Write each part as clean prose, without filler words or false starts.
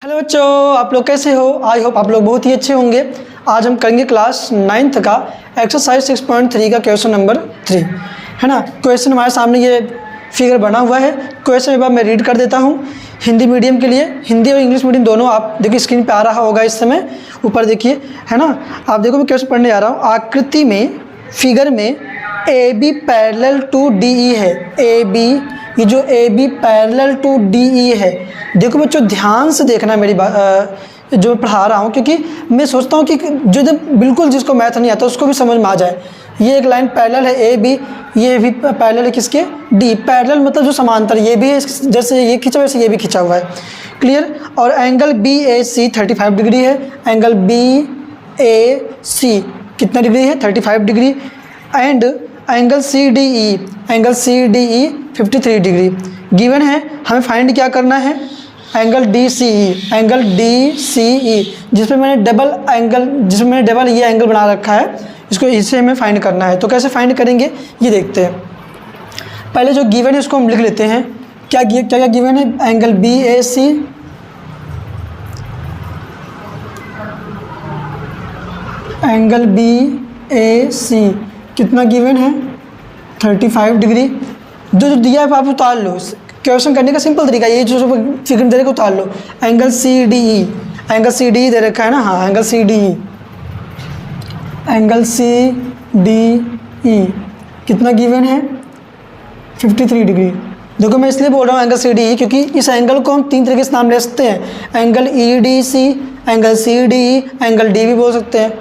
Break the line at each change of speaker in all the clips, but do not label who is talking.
Hello बच्चों, आप लोग कैसे हो? आई होप आप लोग बहुत ही अच्छे होंगे। आज हम करेंगे क्लास 9th का एक्सरसाइज 6.3 का क्वेश्चन नंबर 3, है ना। क्वेश्चन हमारे सामने ये फिगर बना हुआ है। क्वेश्चन एक बार मैं रीड कर देता हूँ हिंदी मीडियम के लिए। हिंदी और इंग्लिश मीडियम दोनों आप देखिए स्क्रीन पे आ रहा होगा इस समय, ऊपर देखिए, है ना। आप देखो मैं क्वेश्चन पढ़ने जा रहा हूँ। आकृति में, फिगर में A B parallel to D E है। ए बी, ये जो A B parallel to D E है, देखो बच्चों ध्यान से देखना मेरी बात जो मैं पढ़ा रहा हूँ, क्योंकि मैं सोचता हूँ कि जो बिल्कुल जिसको मैथ नहीं आता उसको भी समझ में आ जाए। ये एक लाइन पैरेलल है ए बी, ये भी पैरेलल है किसके? डी। पैरेलल मतलब जो समांतर, ये भी है जैसे ये खींचा वैसे ये भी खींचा हुआ है। क्लियर। और angle B A C 35 degree है। एंगल बी ए सी कितना डिग्री है? 35 degree. And angle C D E, angle C D E 53 degree given है। हमें फाइंड क्या करना है? Angle D C E, angle D C E जिसमें मैंने डबल ये एंगल बना रखा है, इसको इसे हमें फाइंड करना है। तो कैसे फाइंड करेंगे ये देखते हैं। पहले जो गिवन है उसको हम लिख लेते हैं। क्या क्या गिवन है? Angle B A C, angle B A C कितना गिवन है? 35 डिग्री। जो दिया है आप उतार लो। क्वेश्चन करने का सिंपल तरीका ये, जो फिगर दे रखे उतार लो। Angle C D E, angle C D E दे रखा है ना, हाँ angle C D E, angle C D E कितना गिवन है? 53 डिग्री। देखो मैं इसलिए बोल रहा हूँ एंगल सी डी ई, क्योंकि इस एंगल को हम 3 तरीके से नाम ले सकते हैं। Angle E D C, angle C D E, angle D भी बोल सकते हैं।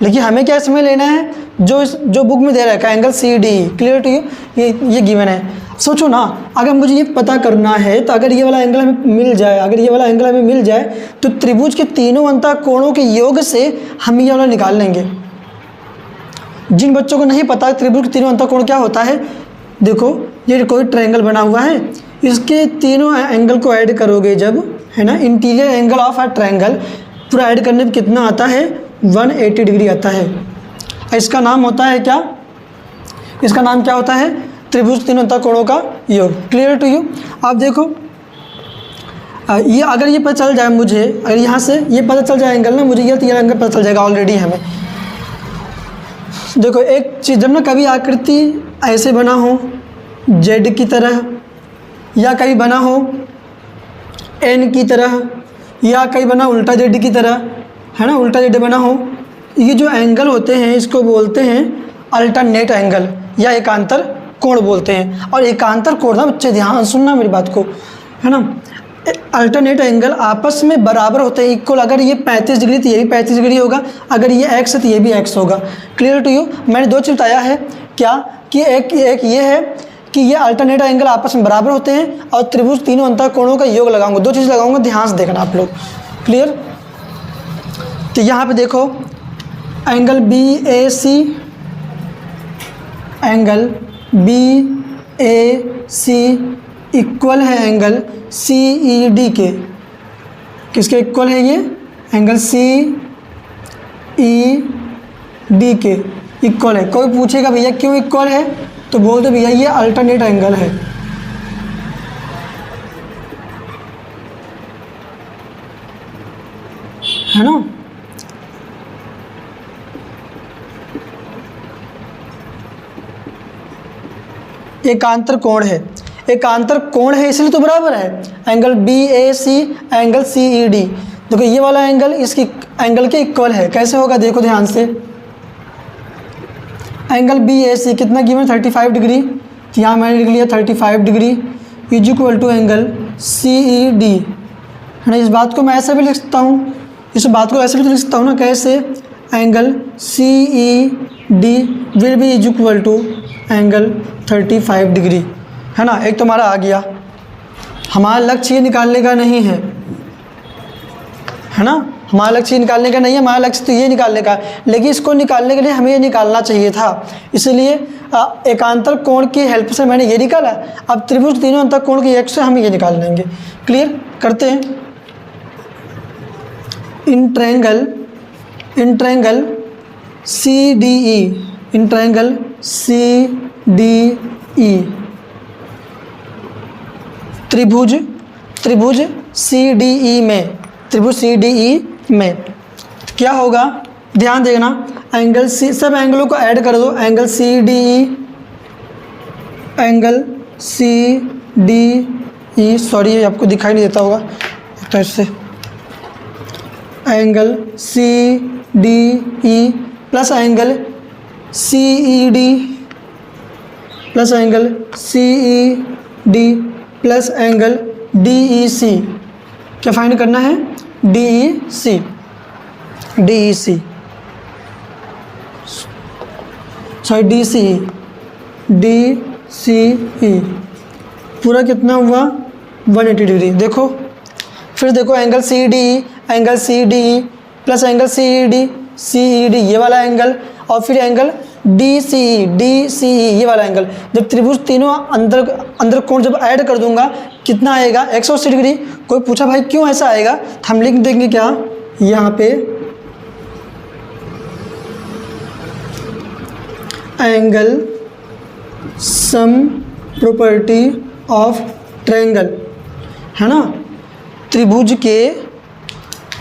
लेकिन हमें क्या इसमें लेना है? जो बुक में दे रखा है angle C D E. Clear to you? ये गिवन है। सोचो ना, अगर मुझे ये पता करना है तो अगर ये वाला एंगल हमें मिल जाए, तो त्रिभुज के तीनों अंतःकोणों के योग से हम ये वाला निकाल लेंगे। जिन बच्चों को नहीं पता त्रिभुज के तीनों अंतःकोण क्या होता है, देखो ये कोई ट्रायंगल बना हुआ है, इसके तीनों एंगल को ऐड करोगे जब, है ना, interior angle of a triangle पूरा ऐड करने पर कितना आता है? 180 डिग्री आता है। इसका नाम होता है क्या? इसका नाम क्या होता है? त्रिभुज तीनों अंतःकोणों का योग। Clear to you? आप देखो ये अगर ये पता चल जाए मुझे, अगर यहाँ से ये पता चल जाए एंगल ना, मुझे ये एंगल पता चल जाएगा ऑलरेडी हमें। देखो एक चीज़, जब ना कभी आकृति ऐसे बना हो जेड की तरह, या कभी बना हो एन की तरह, या कहीं बना उल्टा जेड की तरह, है ना, उल्टा जेड बना हो, ये जो एंगल होते हैं इसको बोलते हैं अल्टरनेट एंगल या एकांतर कोण बोलते हैं। और एकांतर कोण ना बच्चे ध्यान सुनना मेरी बात को, है ना, अल्टरनेट एंगल आपस में बराबर होते हैं, इक्वल। अगर ये 35 डिग्री तो ये भी 35 डिग्री होगा, अगर ये एक्स है तो ये भी एक्स होगा। Clear to you? मैंने दो चीज़ बताया है क्या, कि एक ये है कि ये अल्टरनेट एंगल आपस में बराबर होते हैं, और त्रिभुज तीनों अंतःकोणों का योग लगाऊंगा। दो चीज़ लगाऊंगा, ध्यान से देखना आप लोग। क्लियर? तो यहाँ पे देखो angle B A C, angle B A C equal है एंगल सी ई डी के। किसके इक्वल है ये? एंगल सी ई डी के इक्वल है। कोई पूछेगा भैया क्यों इक्वल है, तो बोल दो भैया ये अल्टरनेट एंगल है ना। एकांतर कोण है, एकांतर कोण है इसलिए तो बराबर है। Angle B A C, angle C E D, देखो ये वाला एंगल इसकी एंगल के इक्वल है। कैसे होगा देखो ध्यान से। एंगल बी ए सी कितना गिवन? 35 डिग्री। तो यहाँ मैंने लिख लिया 35 degree is equal to angle C E D, है ना। इस बात को मैं ऐसे भी लिख सकता हूँ, इस बात को ऐसे भी लिख सकता हूँ ना। कैसे? Angle C E D will be is equal to angle 35 degree, है ना। एक तो हमारा आ गया। हमारा लक्ष्य ये निकालने का नहीं है, है ना, हमारा लक्ष्य निकालने का नहीं है, हमारा लक्ष्य तो ये निकालने का। लेकिन इसको निकालने के लिए हमें ये निकालना चाहिए था, इसलिए एकांतर कोण की हेल्प से मैंने ये निकाला। अब त्रिभुज तीनों अंतःकोण की हेल्प से हम ये निकाल लेंगे। क्लियर? करते हैं। In triangle C D E, in triangle C D E, त्रिभुज सी डी ई में त्रिभुज सी डी ई में क्या होगा, ध्यान देना, एंगल सी, सब एंगलों को ऐड कर दो, angle C D E, angle C D E, sorry आपको दिखाई नहीं देता होगा तो इससे, angle C D E plus angle C E D plus angle C E D plus angle D E C, क्या फाइंड करना है, D E C, D E C, sorry D C E, D C E पूरा कितना हुआ 180 degree. देखो फिर देखो angle C D E, angle C D E plus angle C E D ये वाला एंगल, और फिर एंगल डी सी ई ये वाला एंगल। जब त्रिभुज तीनों अंदर कोण जब ऐड कर दूंगा कितना आएगा 180 डिग्री। कोई पूछा भाई क्यों ऐसा आएगा, तो हम लिख देंगे क्या, यहाँ पे angle sum property of triangle, है ना, त्रिभुज के,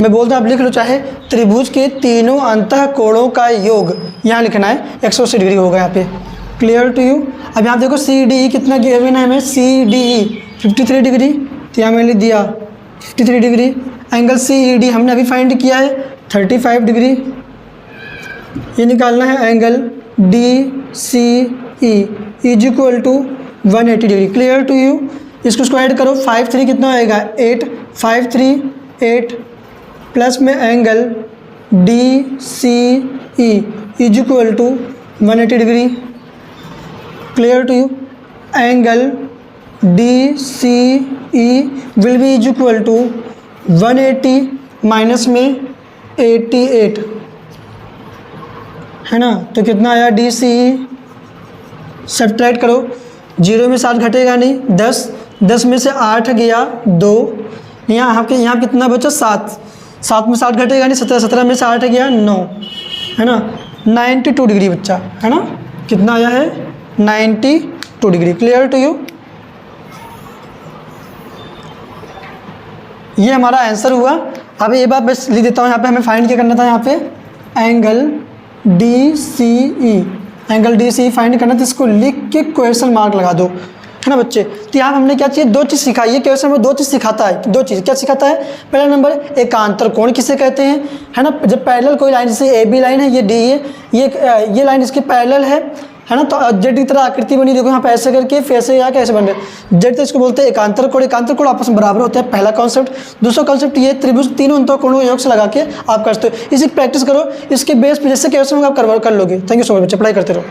मैं बोलता हूँ आप लिख लो चाहे, त्रिभुज के तीनों अंतः कोणों का योग यहाँ लिखना है, 180 डिग्री होगा यहाँ पे। Clear to you. अब यहाँ देखो सी डी ई कितना गिवन है हमें, सी डी ई 53 डिग्री, तो यहाँ मैंने लिख दिया 53 degree. Angle C E D हमने अभी फाइंड किया है 35 डिग्री। ये निकालना है angle D C E is equal to 180 degree. Clear to you. इसको ऐड करो, 5 3 कितना होएगा 8, 5 3 8 प्लस में angle D C E is equal to 180 degree. Clear to you. Angle D C E will be is equal to 180 minus में 88, है ना, तो कितना आया डी सी ई, सब्ट्रैक्ट करो, 0 में 7 घटेगा नहीं, 10, 10 में से 8 गया 2, यहाँ कितना बचा 7, 7 में 7 घटेगा नहीं, 17, 17 में से 8 गया 9, है ना, 92 डिग्री बच्चा, है ना, कितना आया है 92 डिग्री। Clear to you. ये हमारा आंसर हुआ। अब ये बात बस लिख देता हूँ, यहाँ पे हमें फाइंड क्या करना था, यहाँ पे angle D C E, angle D C E find करना था। इसको लिख के क्वेश्चन मार्क लगा दो, है ना बच्चे। तो यहाँ हमने क्या चाहिए, 2 चीज़ सिखाई है क्वेश्चन में, 2 चीज़ सिखाता है। 2 चीज़ क्या सिखाता है, पहला नंबर एकांतर कोण किसे कहते हैं, है ना, जब पैरेलल कोई लाइन, जैसे ए बी लाइन है, ये डी है, ये लाइन इसके पैरेलल है ना, तो जेड की तरह आकृति बनी, देखो यहाँ पे ऐसे करके फिर ऐसे यहाँ कैसे बन रहे, जेड तो इसको बोलते हैं एकांतर कोण। एकांतर कोण आपस में बराबर होता है, पहला कॉन्सेप्ट। दूसरा कॉन्सेप्ट ये त्रिभुज तीनों अंतः कोणों योग से लगा के आप करते हो। इसी प्रैक्टिस करो, इसके बेस पे जैसे क्वेश्चन आप कर लोगे। थैंक यू सो मच बच्चे, पढ़ाई करते रहो।